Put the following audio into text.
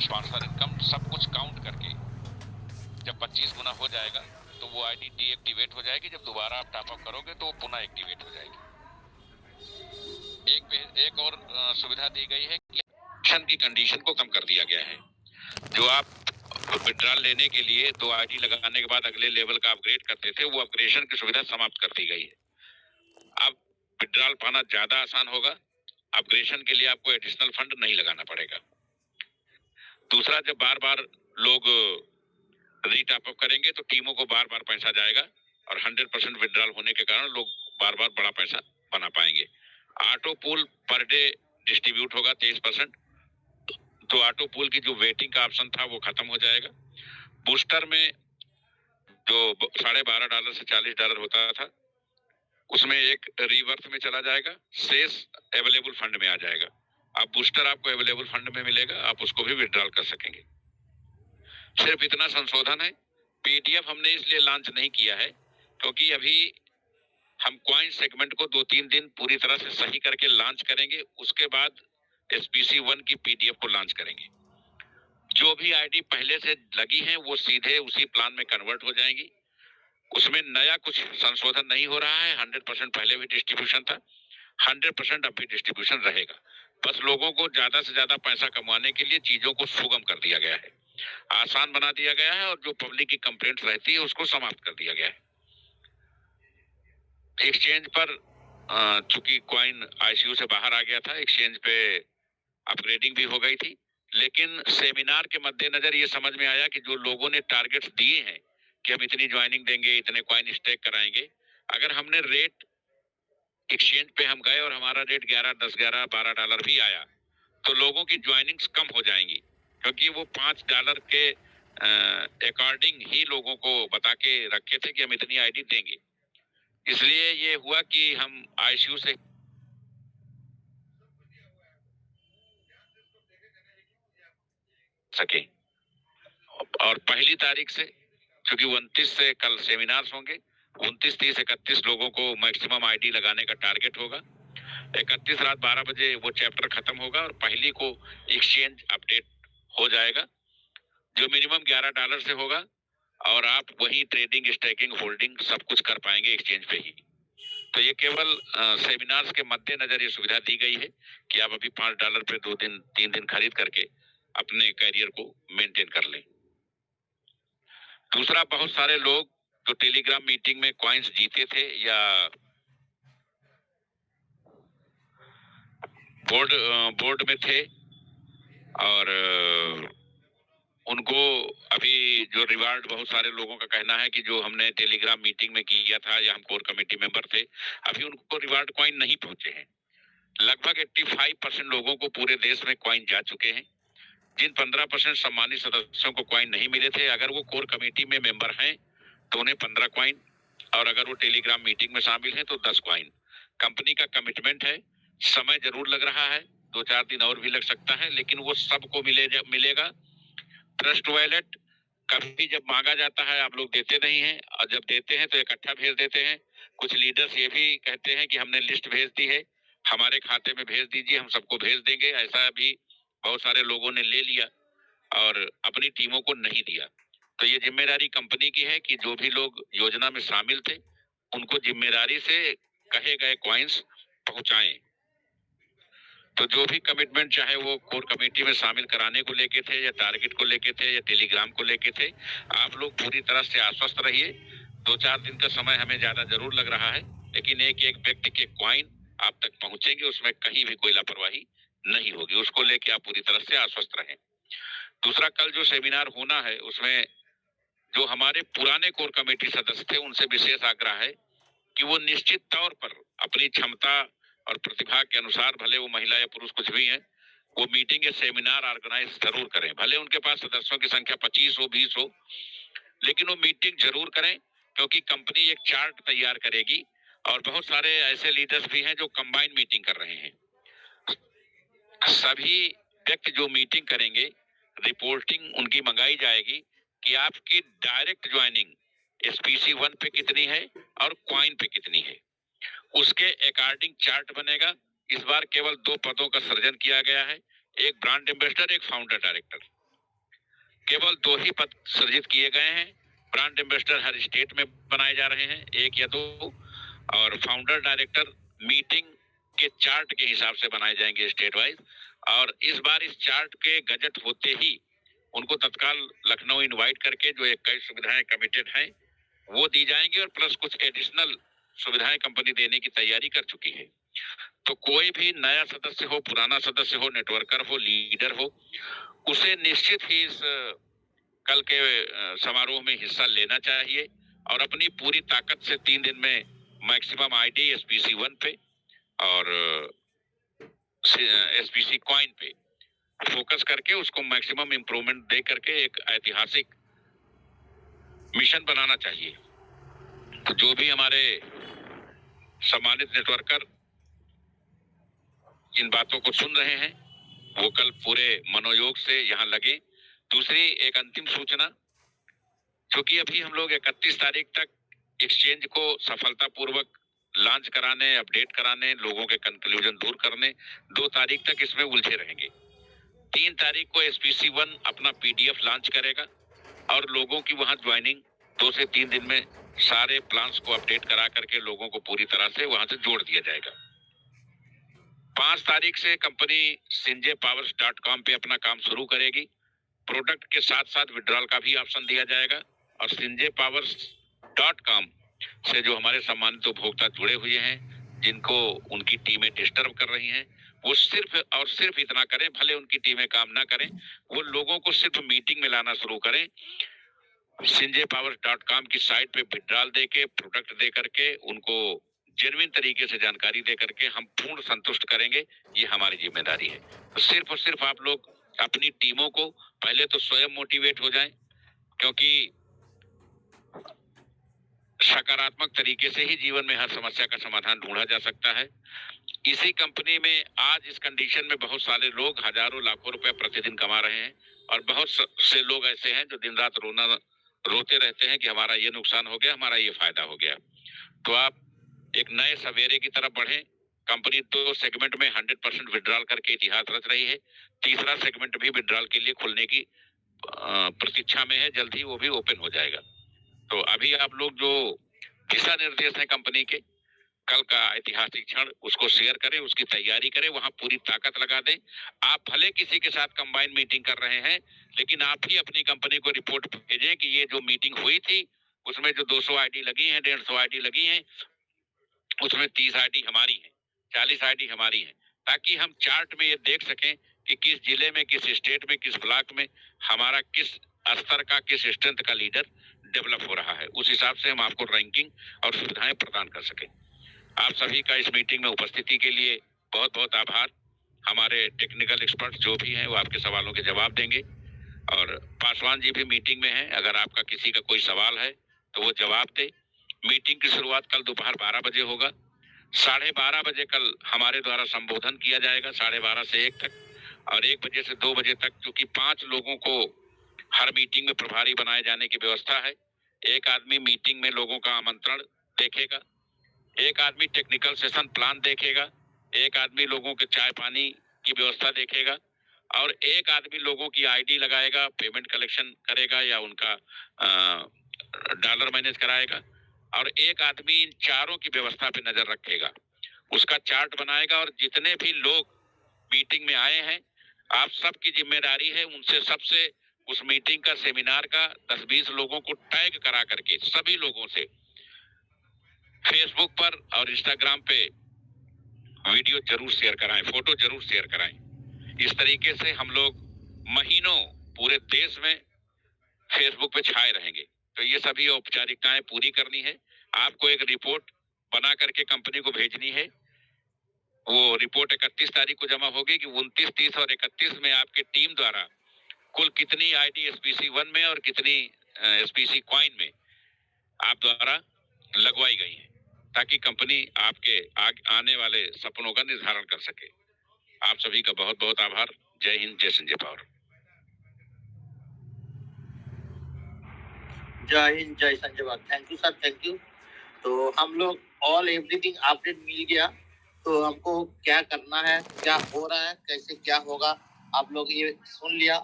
Sponsor income सब कुछ count करके जब 25 गुना हो जाएगा तो वो आईडी डीएक्टिवेट हो जाएगी। जब दोबारा आप टॉपअप करोगे तो वो पुनः एक्टिवेट हो जाएगी। एक और सुविधा दी गई है कि की कंडीशन को कम कर दिया गया है। जो आप विड्रॉल लेने के लिए 2 आईडी लगाने के बाद अगले लेवल का अपग्रेड करते थे, वो अपग्रेडेशन की सुविधा समाप्त कर दी गई है। अब विड्रॉल पाना ज्यादा आसान होगा। अपग्रेडेशन के लिए आपको एडिशनल फंड नहीं लगाना पड़ेगा। दूसरा, जब बार बार लोग रीटॉपअप करेंगे तो टीमों को बार बार पैसा जाएगा और 100% विड्रॉल होने के कारण लोग बार बार बड़ा पैसा बना पाएंगे। Auto pool per day distribute होगा 23%। तो ऑटो पूल की जो वेटिंग का ऑप्शन था वो खत्म हो जाएगा। बूस्टर में जो $12.5 से $40 होता था, उसमें एक रिवर्स में चला जाएगा, शेष अवेलेबल फंड में आ जाएगा। अब बूस्टर आपको अवेलेबल फंड में मिलेगा, आप उसको भी विड्रॉल कर सकेंगे। सिर्फ इतना संशोधन है, पीडीएफ हमने इसलिए लॉन्च नहीं किया है क्योंकि अभी हम कॉइन सेगमेंट को 2-3 दिन पूरी तरह से सही करके लॉन्च करेंगे। उसके बाद एसपीसी 1 की पीडीएफ को लॉन्च करेंगे। जो भी आईडी पहले से लगी है वो सीधे उसी प्लान में कन्वर्ट हो जाएंगी। उसमें नया कुछ संशोधन नहीं हो रहा है। 100% पहले भी डिस्ट्रीब्यूशन था, 100% अब भी डिस्ट्रीब्यूशन रहेगा। बस लोगों को ज्यादा से ज्यादा पैसा कमाने के लिए चीजों को सुगम कर दिया गया है, आसान बना दिया गया है और जो पब्लिक की कंप्लेंट रहती है उसको समाप्त कर दिया गया है। एक्सचेंज पर चूंकि कॉइन आईसीयू से बाहर आ गया था, एक्सचेंज पे अपग्रेडिंग भी हो गई थी, लेकिन सेमिनार के मद्देनजर ये समझ में आया कि जो लोगों ने टारगेट्स दिए हैं कि हम इतनी ज्वाइनिंग देंगे, इतने कॉइन स्टेक कराएंगे, अगर हमने रेट एक्सचेंज पे हम गए और हमारा रेट 11, 10, 11, $12 भी आया तो लोगों की ज्वाइनिंग्स कम हो जाएंगी, क्योंकि वो $5 के अकॉर्डिंग ही लोगों को बता के रखे थे कि हम इतनी आईडी देंगे। इसलिए ये हुआ कि हम आईसीयू से सके और पहली तारीख से, क्योंकि 29 से कल सेमिनार्स होंगे, 29, 30, 31 लोगों को मैक्सिमम आईडी लगाने का टारगेट होगा। 31 रात 12 बजे वो चैप्टर खत्म होगा और पहली को एक्सचेंज अपडेट हो जाएगा, जो मिनिमम $11 से होगा और आप वही ट्रेडिंग, स्टेकिंग, होल्डिंग सब कुछ कर पाएंगे एक्सचेंज पे ही। तो ये केवल सेमिनार्स के मद्देनजर ये सुविधा दी गई है कि आप अभी $5 पे 2 दिन 3 दिन खरीद करके अपने कैरियर को मेंटेन कर लें। दूसरा, बहुत सारे लोग जो टेलीग्राम मीटिंग में कॉइन्स जीते थे या बोर्ड में थे और उनको अभी जो रिवार्ड, बहुत सारे लोगों का कहना है कि जो हमने टेलीग्राम मीटिंग में किया था या हम कोर कमेटी मेंबर थे, अभी उनको रिवार्ड कॉइन नहीं पहुंचे हैं। लगभग 85% लोगों को पूरे देश में कॉइन जा चुके हैं। जिन 15% सम्मानित सदस्यों को कॉइन नहीं मिले थे, अगर वो कोर कमेटी में मेंबर हैं तो उन्हें 15 कॉइन, और अगर वो टेलीग्राम मीटिंग में शामिल हैं तो 10 कॉइन। कंपनी का कमिटमेंट है, समय जरूर लग रहा है, 2-4 दिन और भी लग सकता है, लेकिन वो सबको मिलेगा। ट्रस्ट वॉलेट कभी जब मांगा जाता है आप लोग देते नहीं हैं, और जब देते हैं तो इकट्ठा भेज देते हैं। कुछ लीडर्स ये भी कहते हैं कि हमने लिस्ट भेज दी है, हमारे खाते में भेज दीजिए, हम सबको भेज देंगे। ऐसा भी बहुत सारे लोगों ने ले लिया और अपनी टीमों को नहीं दिया। तो ये जिम्मेदारी कंपनी की है कि जो भी लोग योजना में शामिल थे उनको जिम्मेदारी से कहे गए कॉइन्स पहुंचाएं। तो जो भी कमिटमेंट, चाहे वो कोर कमेटी में शामिल कराने को लेके थे या टारगेट को लेके थे या टेलीग्राम को लेके थे, आप लोग पूरी तरह से आश्वस्त रहिए। 2-4 दिन का समय हमें ज्यादा जरूर लग रहा है, लेकिन एक एक व्यक्ति के कॉइन आप तक पहुंचेंगे, उसमें कहीं भी कोई लापरवाही नहीं होगी। उसको लेके आप पूरी तरह से आश्वस्त रहें। दूसरा, कल जो सेमिनार होना है उसमें जो हमारे पुराने कोर कमेटी सदस्य थे उनसे विशेष आग्रह है कि वो निश्चित तौर पर अपनी क्षमता और प्रतिभा के अनुसार, भले वो महिला या पुरुष कुछ भी हैं, वो मीटिंग या सेमिनार ऑर्गेनाइज जरूर करें। भले उनके पास सदस्यों की संख्या 25 हो, 20 हो, लेकिन वो मीटिंग जरूर करें, क्योंकि कंपनी एक चार्ट तैयार करेगी और बहुत सारे ऐसे लीडर्स भी हैं जो कंबाइन मीटिंग कर रहे हैं। सभी व्यक्ति जो मीटिंग करेंगे, रिपोर्टिंग उनकी मंगाई जाएगी कि आपकी डायरेक्ट ज्वाइनिंग एसपीसी 1 पे कितनी है और कॉइन पे कितनी है। उसके अकॉर्डिंग चार्ट बनेगा। इस बार केवल 2 पदों का सृजन किया गया है, एक ब्रांड एम्बेसडर, एक फाउंडर डायरेक्टर। केवल 2 ही पद सृजित किए गए हैं। ब्रांड एम्बेसडर हर स्टेट में बनाए जा रहे हैं, 1 या 2, और फाउंडर डायरेक्टर मीटिंग के चार्ट के हिसाब से बनाए जाएंगे स्टेट वाइज। और इस बार इस चार्ट के गजट होते ही उनको तत्काल लखनऊ इनवाइट करके जो 21 सुविधाएं कमिटेड हैं वो दी जाएंगी, और प्लस कुछ एडिशनल सुविधाएं कंपनी देने की तैयारी कर चुकी है। तो कोई भी नया सदस्य हो, पुराना सदस्य हो, नेटवर्कर हो, लीडर हो, उसे निश्चित ही इस कल के समारोह में हिस्सा लेना चाहिए और अपनी पूरी ताकत से 3 दिन में मैक्सिमम आईडी एसपीसी 1 पे और एसपीसी कॉइन पे फोकस करके उसको मैक्सिमम इंप्रूवमेंट दे करके एक ऐतिहासिक मिशन बनाना चाहिए। तो जो भी हमारे सम्मानित नेटवर्कर इन बातों को सुन रहे हैं वो कल पूरे मनोयोग से यहाँ लगे। दूसरी एक अंतिम सूचना, क्योंकि अभी हम लोग 31 तारीख तक एक्सचेंज को सफलतापूर्वक लॉन्च कराने, अपडेट कराने, लोगों के कंक्लूजन दूर करने, 2 तारीख तक इसमें उलझे रहेंगे। 3 तारीख को एसपीसी 1 अपना पीडीएफ लॉन्च करेगा और लोगों की वहां ज्वाइनिंग 2 से 3 दिन में सारे प्लान्स को अपडेट करा करके लोगों को पूरी तरह से वहां से जोड़ दिया जाएगा। 5 तारीख से कंपनी sinjaypowers.com पे अपना काम शुरू करेगी। प्रोडक्ट के साथ साथ विड्रॉल का भी ऑप्शन दिया जाएगा और sinjaypowers.com से जो हमारे सम्मानित उपभोक्ता जुड़े हुए हैं, जिनको उनकी टीमें डिस्टर्ब कर रही हैं, वो सिर्फ और सिर्फ इतना करें, भले उनकी टीमें काम ना करें, वो लोगों को सिर्फ मीटिंग में लाना शुरू करें। sinjaypowers.com की साइट पे विड्रॉल दे के, प्रोडक्ट दे करके, उनको जेन्युइन तरीके से जानकारी दे करके हम पूर्ण संतुष्ट करेंगे, ये हमारी जिम्मेदारी है। तो सिर्फ और सिर्फ आप लोग अपनी टीमों को पहले तो स्वयं मोटिवेट हो जाएं, क्योंकि सकारात्मक तरीके से ही जीवन में हर समस्या का समाधान ढूंढा जा सकता है। इसी कंपनी में आज इस कंडीशन में बहुत सारे लोग हजारों लाखों रुपए प्रतिदिन कमा रहे हैं और बहुत से लोग ऐसे हैं जो दिन रात रोते रहते हैं कि हमारा ये नुकसान हो गया, हमारा ये फायदा हो गया। तो आप एक नए सवेरे की तरफ बढ़े। कंपनी 2 सेगमेंट में 100% विड्रॉल करके इतिहास रच रही है। तीसरा सेगमेंट भी विड्रॉल के लिए खुलने की प्रतीक्षा में है, जल्द ही वो भी ओपन हो जाएगा। तो अभी आप लोग जो दिशा निर्देश है कंपनी के, कल का ऐतिहासिक क्षण उसको शेयर करें, उसकी तैयारी करें, वहां पूरी ताकत लगा दें। आप भले किसी के साथ कंबाइन मीटिंग कर रहे हैं, लेकिन आप ही अपनी कंपनी को रिपोर्ट भेजें कि ये जो मीटिंग हुई थी उसमें जो 200 आईडी लगी हैं, 150 आईडी लगी हैं, उसमें 30 आईडी हमारी है, 40 आईडी हमारी है, ताकि हम चार्ट में ये देख सकें कि किस जिले में, किस स्टेट में, किस ब्लॉक में हमारा किस स्तर का, किस स्ट्रेंथ का लीडर डेवलप हो रहा है। उस हिसाब से हम आपको रैंकिंग और सुविधाएं प्रदान कर सकें। आप सभी का इस मीटिंग में उपस्थिति के लिए बहुत बहुत आभार। हमारे टेक्निकल एक्सपर्ट जो भी हैं वो आपके सवालों के जवाब देंगे और पासवान जी भी मीटिंग में हैं। अगर आपका किसी का कोई सवाल है तो वो जवाब दे। मीटिंग की शुरुआत कल दोपहर 12 बजे होगा। 12:30 बजे कल हमारे द्वारा संबोधन किया जाएगा, 12:30 से 1 तक, और 1 बजे से 2 बजे तक, क्योंकि 5 लोगों को हर मीटिंग में प्रभारी बनाए जाने की व्यवस्था है। एक आदमी मीटिंग में लोगों का आमंत्रण देखेगा, एक आदमी टेक्निकल सेशन प्लान देखेगा, एक आदमी लोगों के चाय पानी की व्यवस्था देखेगा और एक आदमी लोगों की आईडी लगाएगा, पेमेंट कलेक्शन करेगा या उनका डॉलर मैनेज कराएगा, और एक आदमी इन चारों की व्यवस्था पे नजर रखेगा, उसका चार्ट बनाएगा। और जितने भी लोग मीटिंग में आए हैं, आप सबकी जिम्मेदारी है उनसे सबसे उस मीटिंग का, सेमिनार का 10-20 लोगों को टैग करा करके सभी लोगों से फेसबुक पर और इंस्टाग्राम पे वीडियो जरूर शेयर कराएं, फोटो जरूर शेयर कराएं। इस तरीके से हम लोग महीनों पूरे देश में फेसबुक पे छाए रहेंगे। तो ये सभी औपचारिकताएं पूरी करनी है। आपको एक रिपोर्ट बना करके कंपनी को भेजनी है। वो रिपोर्ट 31 तारीख को जमा होगी कि 29, 30 और 31 में आपके टीम द्वारा कुल कितनी आईडी एसपीसी 1 में और कितनी एसपीसी कॉइन में आप द्वारा लगवाई गई है, ताकि कंपनी आपके आने वाले सपनों का निर्धारण कर सके। आप सभी का बहुत बहुत आभार। जय हिंद, जय संजय पावर। जय हिंद, जय Sanjay power. Thank you sir, thank you. तो हम लोग ऑल एवरीथिंग अपडेट मिल गया। तो हमको क्या करना है, क्या हो रहा है, कैसे क्या होगा, आप लोग ये सुन लिया।